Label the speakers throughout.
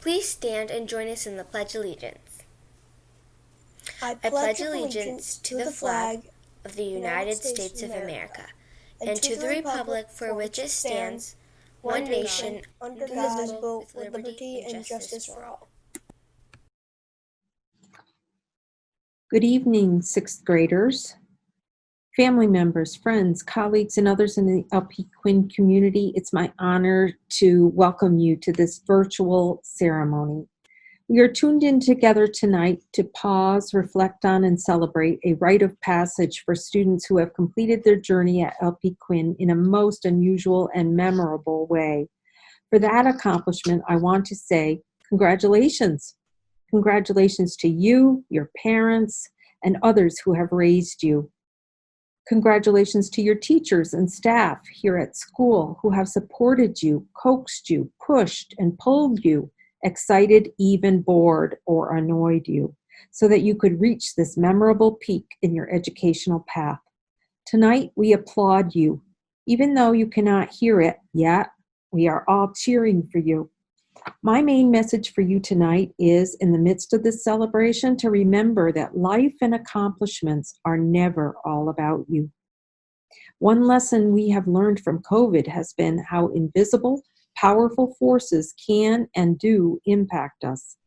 Speaker 1: Please stand and join us in the Pledge Allegiance.
Speaker 2: I
Speaker 1: I pledge allegiance to the flag of the United States of America and to the republic for which it stands, one nation, indivisible, with liberty and justice for all.
Speaker 3: Good evening, sixth graders, family members, friends, colleagues, and others in the LP Quinn community. It's my honor to welcome you to this virtual ceremony. We are tuned in together tonight to pause, reflect on, and celebrate a rite of passage for students who have completed their journey at LP Quinn in a most unusual and memorable way. For that accomplishment, I want to say congratulations. Congratulations to you, your parents, and others who have raised you. Congratulations to your teachers and staff here at school who have supported you, coaxed you, pushed, and pulled you, excited, even bored, or annoyed you, so that you could reach this memorable peak in your educational path. Tonight, we applaud you. Even though you cannot hear it yet, we are all cheering for you. My main message for you tonight is, in the midst of this celebration, to remember that life and accomplishments are never all about you. One lesson we have learned from COVID has been how invisible, powerful forces can and do impact us.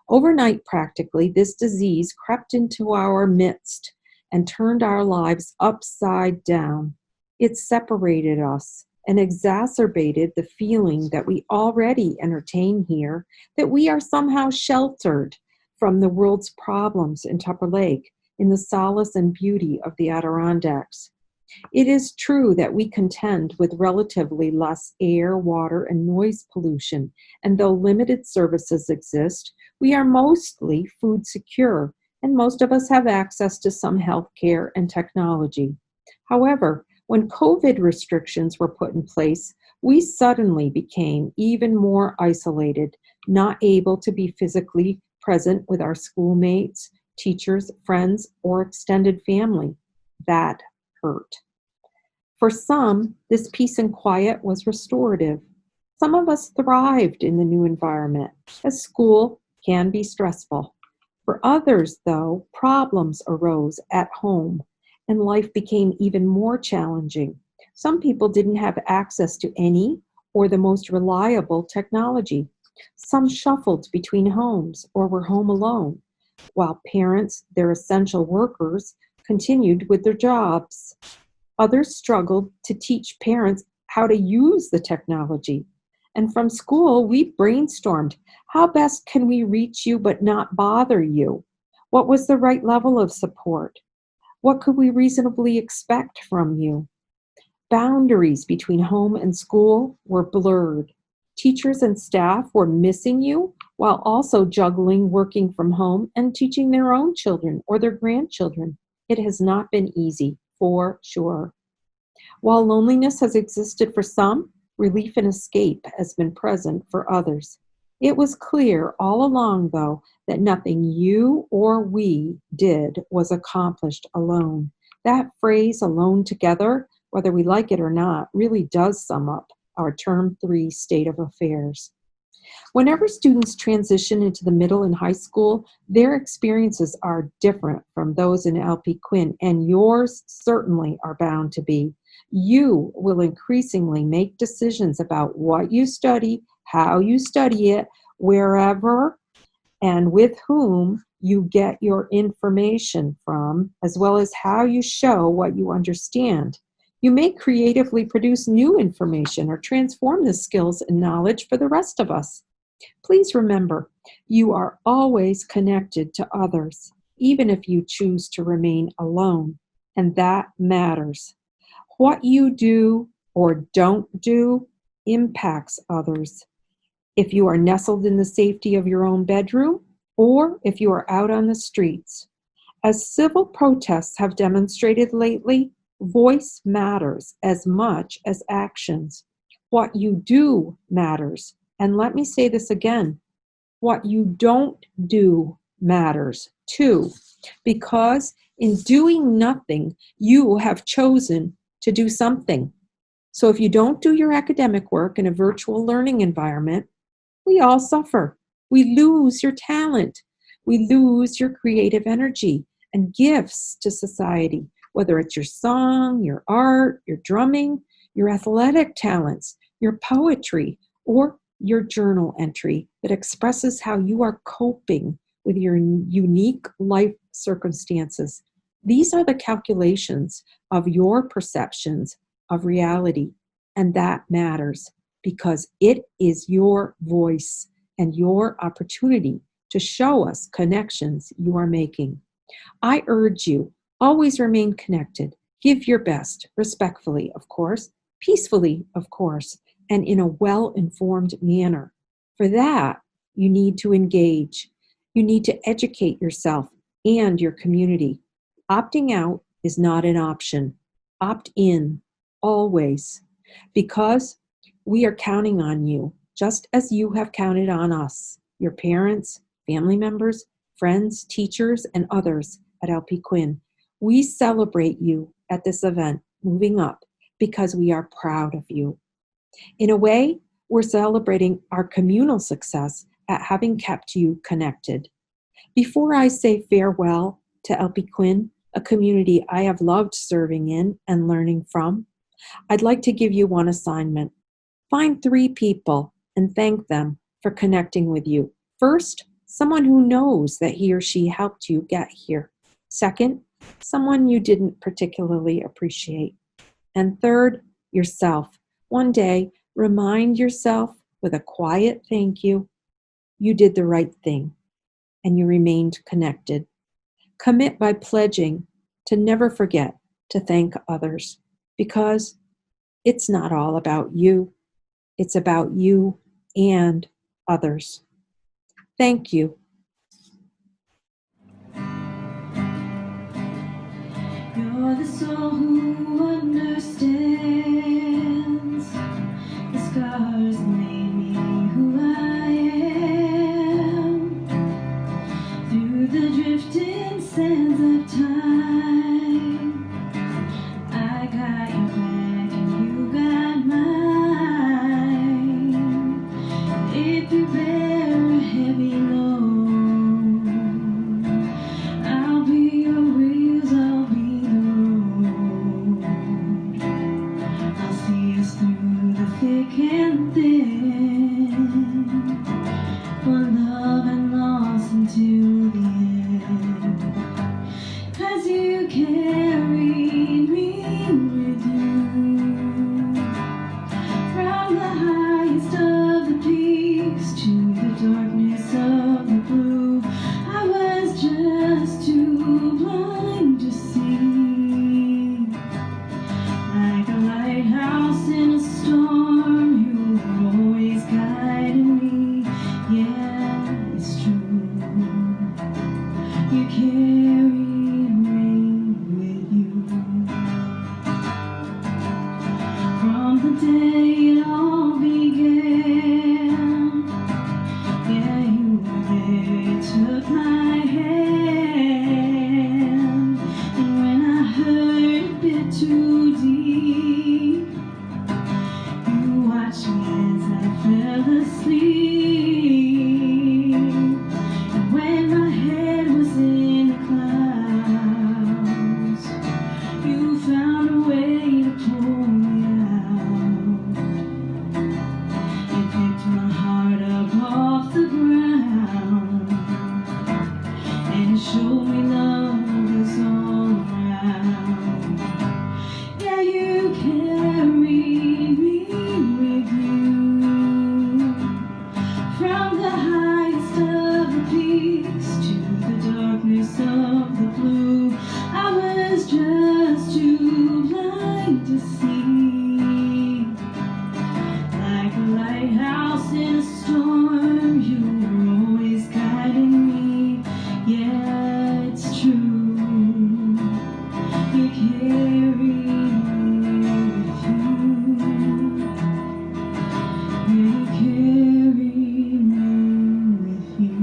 Speaker 3: Overnight, practically, this disease crept into our midst and turned our lives upside down. It separated us and exacerbated the feeling that we already entertain here, that we are somehow sheltered from the world's problems in Tupper Lake, in the solace and beauty of the Adirondacks. It is true that we contend with relatively less air, water, and noise pollution, and though limited services exist, we are mostly food secure, and most of us have access to some health care and technology. However, when COVID restrictions were put in place, we suddenly became even more isolated, not able to be physically present with our schoolmates, teachers, friends, or extended family. That hurt. For some, this peace and quiet was restorative. Some of us thrived in the new environment, as school can be stressful. For others, though, problems arose at home, and life became even more challenging. Some people didn't have access to any or the most reliable technology. Some shuffled between homes or were home alone, while parents, their essential workers, continued with their jobs. Others struggled to teach parents how to use the technology. And from school, we brainstormed, how best can we reach you but not bother you? What was the right level of support? What could we reasonably expect from you? Boundaries between home and school were blurred. Teachers and staff were missing you while also juggling working from home and teaching their own children or their grandchildren. It has not been easy, for sure. While loneliness has existed for some, relief and escape has been present for others. It was clear all along, though, that nothing you or we did was accomplished alone. That phrase, alone together, whether we like it or not, really does sum up our Term 3 state of affairs. Whenever students transition into the middle and high school, their experiences are different from those in LP Quinn, and yours certainly are bound to be. You will increasingly make decisions about what you study, how you study it, wherever and with whom you get your information from, as well as how you show what you understand. You may creatively produce new information or transform the skills and knowledge for the rest of us. Please remember, you are always connected to others, even if you choose to remain alone, and that matters. What you do or don't do impacts others. If you are nestled in the safety of your own bedroom, or if you are out on the streets. As civil protests have demonstrated lately, voice matters as much as actions. What you do matters. And let me say this again, what you don't do matters too, because in doing nothing, you have chosen to do something. So if you don't do your academic work in a virtual learning environment, we all suffer. We lose your talent. We lose your creative energy and gifts to society, whether it's your song, your art, your drumming, your athletic talents, your poetry, or your journal entry that expresses how you are coping with your unique life circumstances. These are the calculations of your perceptions of reality, and that matters because it is your voice and your opportunity to show us connections you are making. I urge you, always remain connected. Give your best, respectfully, of course, peacefully, of course, and in a well-informed manner. For that, you need to engage. You need to educate yourself and your community. Opting out is not an option. Opt in, always, because we are counting on you, just as you have counted on us, your parents, family members, friends, teachers, and others at LP Quinn. We celebrate you at this event, Moving Up, because we are proud of you. In a way, we're celebrating our communal success at having kept you connected. Before I say farewell to LP Quinn, a community I have loved serving in and learning from, I'd like to give you one assignment. Find 3 people and thank them for connecting with you. First, someone who knows that he or she helped you get here. Second, someone you didn't particularly appreciate. And third, yourself. One day, remind yourself with a quiet thank you, you did the right thing and you remained connected. Commit by pledging to never forget to thank others, because it's not all about you. It's about you and others. Thank you.
Speaker 4: You're the soul who understands the scars that made me who I am. Through the drifting sands of time, I got your back and you got mine. If you bear a heavy load, I'll be your wheels, I'll be the road. I'll see us through the thick and thin, for love and loss until the end. 'Cause you carried me with you, from the highest of the peaks to the darkness of the blue. I was just too blind to see. Like a lighthouse in a storm, you were always guiding me. Yeah, it's true. You carried me with you. From the day it all began, yeah, you were there, took my hand. And when I hurt a bit too deep, you watched me as I fell asleep. And when my head was in the clouds, you found a way to pull me out. You picked my heart up off the ground and showed me love is all around. Yeah, you carried me with you, from the highest of the peaks to the darkness of the blue. I was just too blind to see. Like a lighthouse in a storm, you were always guiding me. Yeah, it's true. You carried me with you. You carried me with you.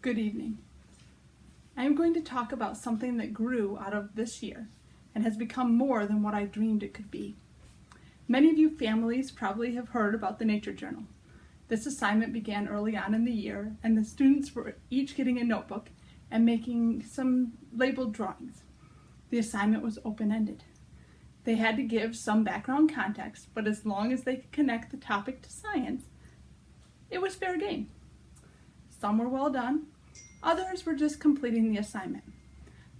Speaker 5: Good evening. I am going to talk about something that grew out of this year and has become more than what I dreamed it could be. Many of you families probably have heard about the Nature Journal. This assignment began early on in the year, and the students were each getting a notebook and making some labeled drawings. The assignment was open-ended. They had to give some background context, but as long as they could connect the topic to science, it was fair game. Some were well done, others were just completing the assignment.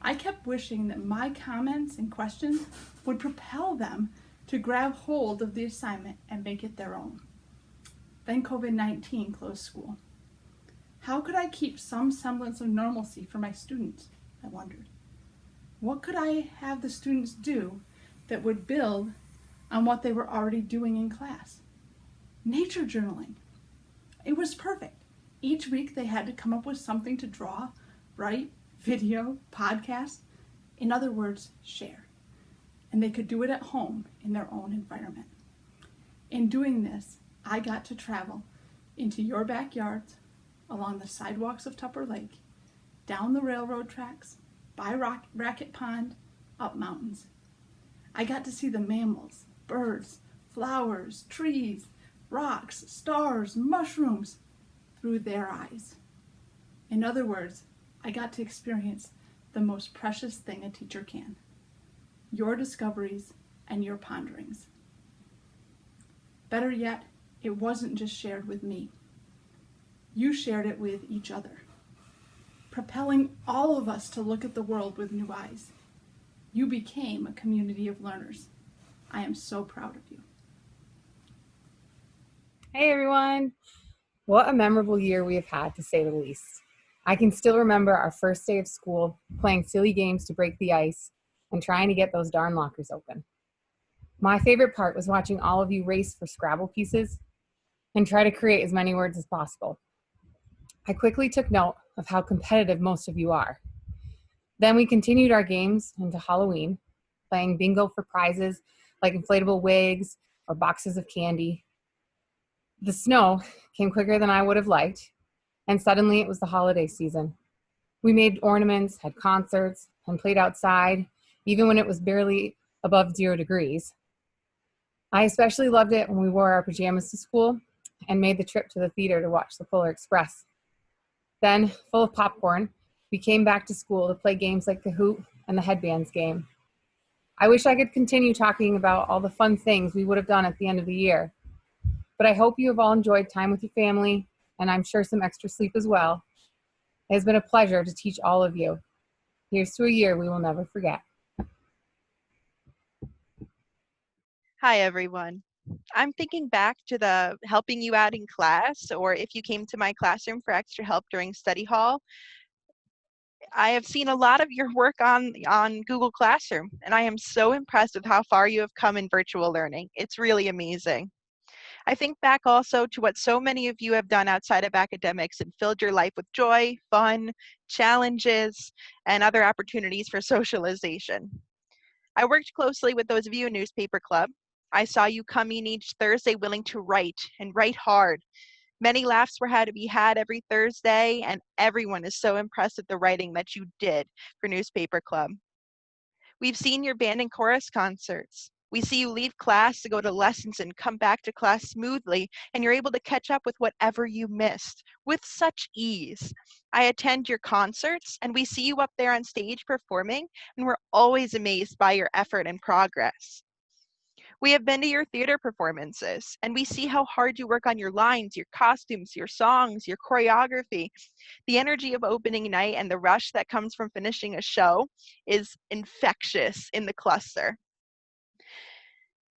Speaker 5: I kept wishing that my comments and questions would propel them to grab hold of the assignment and make it their own. Then COVID-19 closed school. How could I keep some semblance of normalcy for my students? I wondered. What could I have the students do that would build on what they were already doing in class? Nature journaling. It was perfect. Each week they had to come up with something to draw, write, video, podcast, in other words, share. And they could do it at home in their own environment. In doing this, I got to travel into your backyards, along the sidewalks of Tupper Lake, down the railroad tracks, by Racket Pond, up mountains. I got to see the mammals, birds, flowers, trees, rocks, stars, mushrooms through their eyes. In other words, I got to experience the most precious thing a teacher can, your discoveries and your ponderings. Better yet, it wasn't just shared with me. You shared it with each other, propelling all of us to look at the world with new eyes. You became a community of learners. I am so proud of you.
Speaker 6: Hey everyone! What a memorable year we have had, to say the least. I can still remember our first day of school, playing silly games to break the ice and trying to get those darn lockers open. My favorite part was watching all of you race for Scrabble pieces and try to create as many words as possible. I quickly took note of how competitive most of you are. Then we continued our games into Halloween, playing bingo for prizes like inflatable wigs or boxes of candy. The snow came quicker than I would have liked, and suddenly it was the holiday season. We made ornaments, had concerts, and played outside, even when it was barely above 0 degrees. I especially loved it when we wore our pajamas to school and made the trip to the theater to watch the Polar Express. Then, full of popcorn, we came back to school to play games like Kahoot and the Headbands game. I wish I could continue talking about all the fun things we would have done at the end of the year, but I hope you have all enjoyed time with your family, and I'm sure some extra sleep as well. It has been a pleasure to teach all of you. Here's to a year we will never forget.
Speaker 7: Hi, everyone. I'm thinking back to the helping you out in class, or if you came to my classroom for extra help during study hall. I have seen a lot of your work on Google Classroom, and I am so impressed with how far you have come in virtual learning. It's really amazing. I think back also to what so many of you have done outside of academics and filled your life with joy, fun, challenges, and other opportunities for socialization. I worked closely with those of you in Newspaper Club. I saw you come in each Thursday willing to write, and write hard. Many laughs were had to be had every Thursday, and everyone is so impressed with the writing that you did for Newspaper Club. We've seen your band and chorus concerts. We see you leave class to go to lessons and come back to class smoothly, and you're able to catch up with whatever you missed with such ease. I attend your concerts, and we see you up there on stage performing, and we're always amazed by your effort and progress. We have been to your theater performances, and we see how hard you work on your lines, your costumes, your songs, your choreography. The energy of opening night and the rush that comes from finishing a show is infectious in the cluster.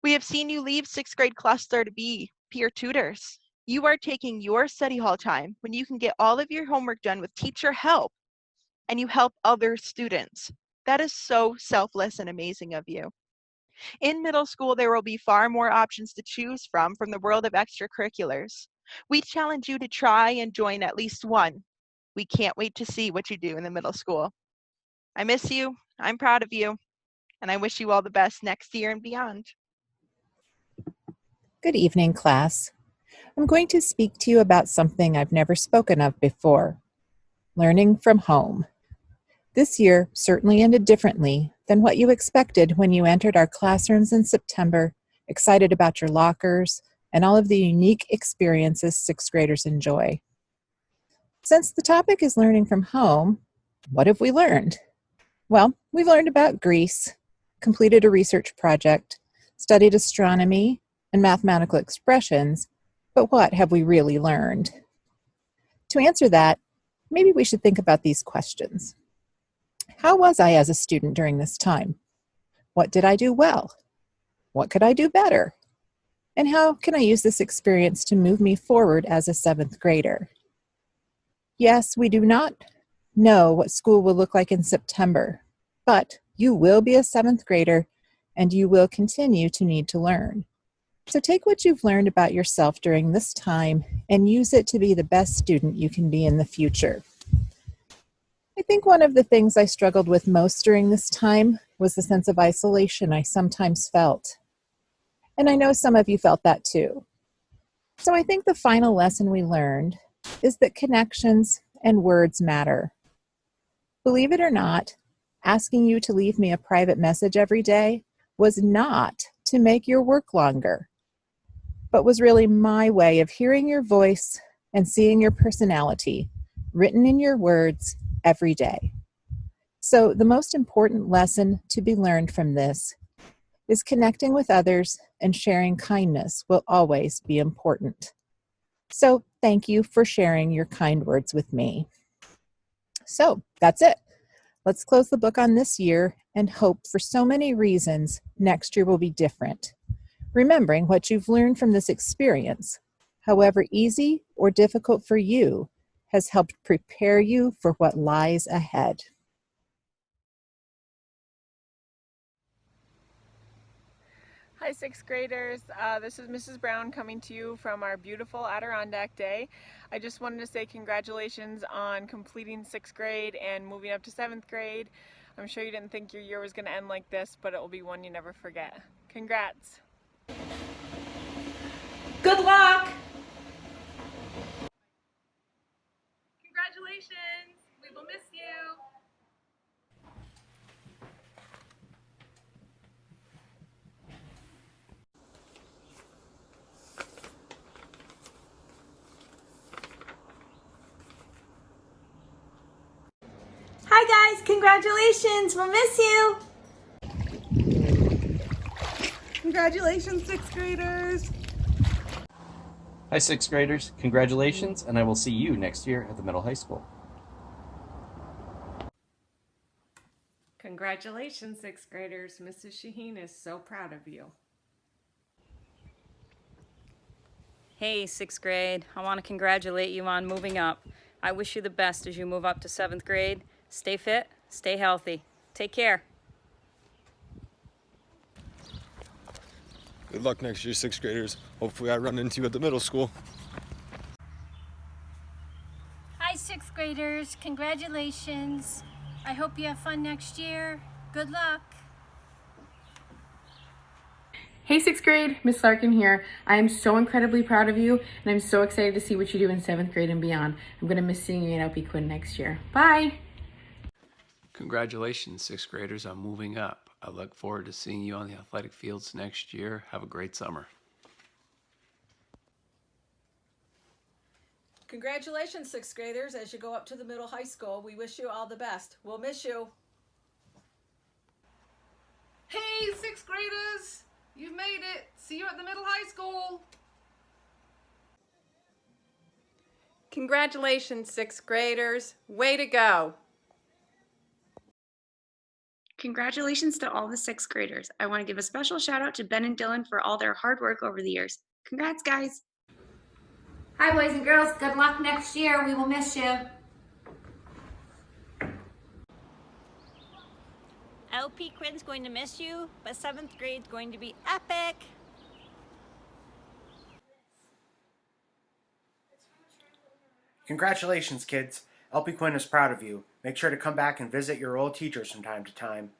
Speaker 7: We have seen you leave 6th grade cluster to be peer tutors. You are taking your study hall time when you can get all of your homework done with teacher help, and you help other students. That is so selfless and amazing of you. In middle school, there will be far more options to choose from the world of extracurriculars. We challenge you to try and join at least one. We can't wait to see what you do in the middle school. I miss you, I'm proud of you, and I wish you all the best next year and beyond.
Speaker 8: Good evening, class. I'm going to speak to you about something I've never spoken of before, learning from home. This year certainly ended differently than what you expected when you entered our classrooms in September excited about your lockers, and all of the unique experiences sixth graders enjoy. Since the topic is learning from home, what have we learned? Well, we've learned about Greece, completed a research project, studied astronomy and mathematical expressions, but what have we really learned? To answer that, maybe we should think about these questions. How was I as a student during this time? What did I do well? What could I do better? And how can I use this experience to move me forward as a seventh grader? Yes, we do not know what school will look like in September, but you will be a seventh grader and you will continue to need to learn. So take what you've learned about yourself during this time and use it to be the best student you can be in the future. I think one of the things I struggled with most during this time was the sense of isolation I sometimes felt. And I know some of you felt that too. So I think the final lesson we learned is that connections and words matter. Believe it or not, asking you to leave me a private message every day was not to make your work longer, but was really my way of hearing your voice and seeing your personality written in your words every day. So the most important lesson to be learned from this is connecting with others and sharing kindness will always be important. So thank you for sharing your kind words with me. So that's it. Let's close the book on this year and hope for so many reasons next year will be different. Remembering what you've learned from this experience, however easy or difficult for you, has helped prepare you for what lies ahead.
Speaker 9: Hi, sixth graders. This is Mrs. Brown coming to you from our beautiful Adirondack Day. I just wanted to say congratulations on completing sixth grade and moving up to seventh grade. I'm sure you didn't think your year was going to end like this, but it will be one you never forget. Congrats.
Speaker 10: Good luck!
Speaker 5: Congratulations! We will miss you!
Speaker 10: Hi guys, congratulations! We'll miss you!
Speaker 5: Congratulations, sixth graders!
Speaker 11: Hi, sixth graders. Congratulations, and I will see you next year at the middle high school.
Speaker 12: Congratulations, sixth graders. Mrs. Shaheen is so proud of you.
Speaker 13: Hey, sixth grade. I want to congratulate you on moving up. I wish you the best as you move up to seventh grade. Stay fit, stay healthy. Take care.
Speaker 14: Good luck next year, sixth graders. Hopefully I run into you at the middle school.
Speaker 15: Hi, sixth graders. Congratulations. I hope you have fun next year. Good luck.
Speaker 16: Hey, sixth grade, Miss Larkin here. I am so incredibly proud of you, and I'm so excited to see what you do in seventh grade and beyond. I'm going to miss seeing you in LP Quinn next year. Bye.
Speaker 17: Congratulations, sixth graders, on moving up. I look forward to seeing you on the athletic fields next year. Have a great summer.
Speaker 18: Congratulations, sixth graders, as you go up to the middle high school. We wish you all the best. We'll miss you.
Speaker 5: Hey, sixth graders! You've made it! See you at the middle high school!
Speaker 19: Congratulations, sixth graders. Way to go!
Speaker 20: Congratulations to all the sixth graders. I want to give a special shout out to Ben and Dylan for all their hard work over the years. Congrats, guys.
Speaker 21: Hi, boys and girls. Good luck next year. We will miss you.
Speaker 22: LP Quinn's going to miss you, but seventh grade's going to be epic.
Speaker 23: Congratulations, kids. LP Quinn is proud of you. Make sure to come back and visit your old teachers from time to time.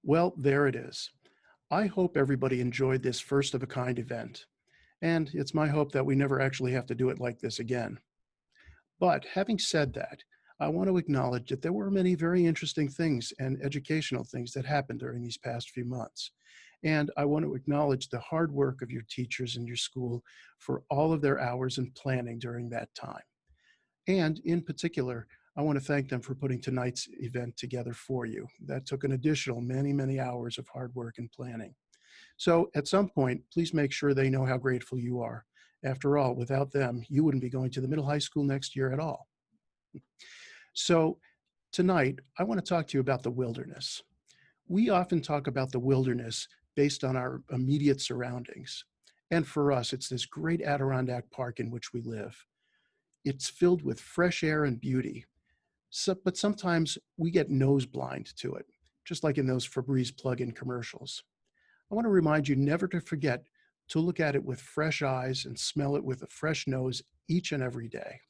Speaker 1: Well, there it is. I hope everybody enjoyed this first of a kind event, and it's my hope that we never actually have to do it like this again. But having said that, I want to acknowledge that there were many very interesting things and educational things that happened during these past few months. And I want to acknowledge the hard work of your teachers and your school for all of their hours and planning during that time. And in particular, I want to thank them for putting tonight's event together for you. That took an additional many, many hours of hard work and planning. So at some point, please make sure they know how grateful you are. After all, without them, you wouldn't be going to the middle high school next year at all. So tonight, I want to talk to you about the wilderness. We often talk about the wilderness based on our immediate surroundings. And for us, it's this great Adirondack Park in which we live. It's filled with fresh air and beauty. But sometimes we get nose blind to it, just like in those Febreze plug-in commercials. I want to remind you never to forget to look at it with fresh eyes and smell it with a fresh nose each and every day.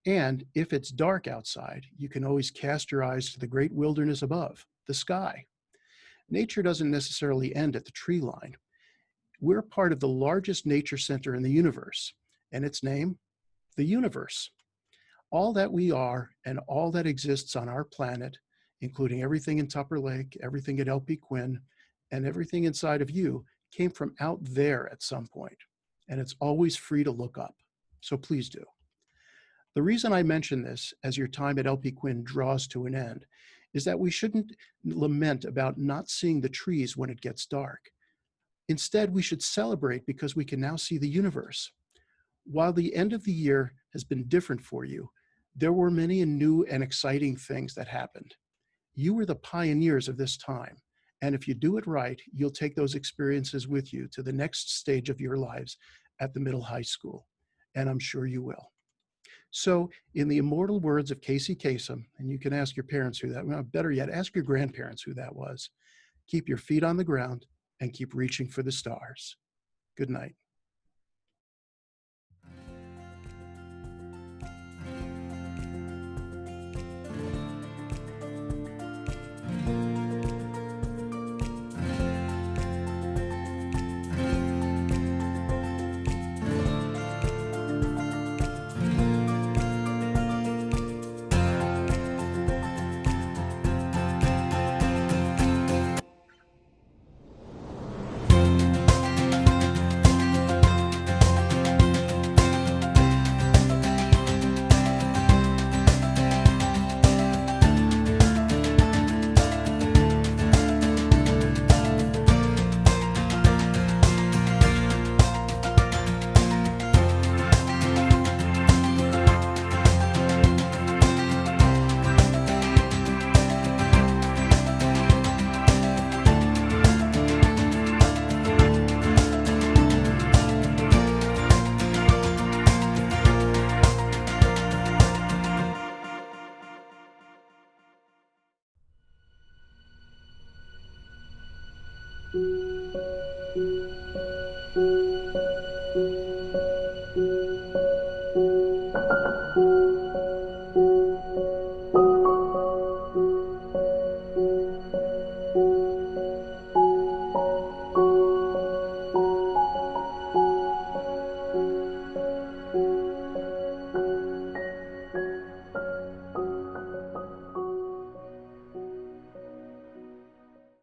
Speaker 1: And if it's dark outside, you can always cast your eyes to the great wilderness above, the sky. Nature doesn't necessarily end at the tree line. We're part of the largest nature center in the universe, and its name, the universe. All that we are and all that exists on our planet, including everything in Tupper Lake, everything at LP Quinn, and everything inside of you, came from out there at some point, and it's always free to look up. So please do. The reason I mention this as your time at LP Quinn draws to an end is that we shouldn't lament about not seeing the trees when it gets dark. Instead, we should celebrate because we can now see the universe. While the end of the year has been different for you, there were many new and exciting things that happened. You were the pioneers of this time. And if you do it right, you'll take those experiences with you to the next stage of your lives at the middle high school. And I'm sure you will. So in the immortal words of Casey Kasem, and you can ask your parents who that, well, better yet, ask your grandparents who that was. Keep your feet on the ground and keep reaching for the stars. Good night.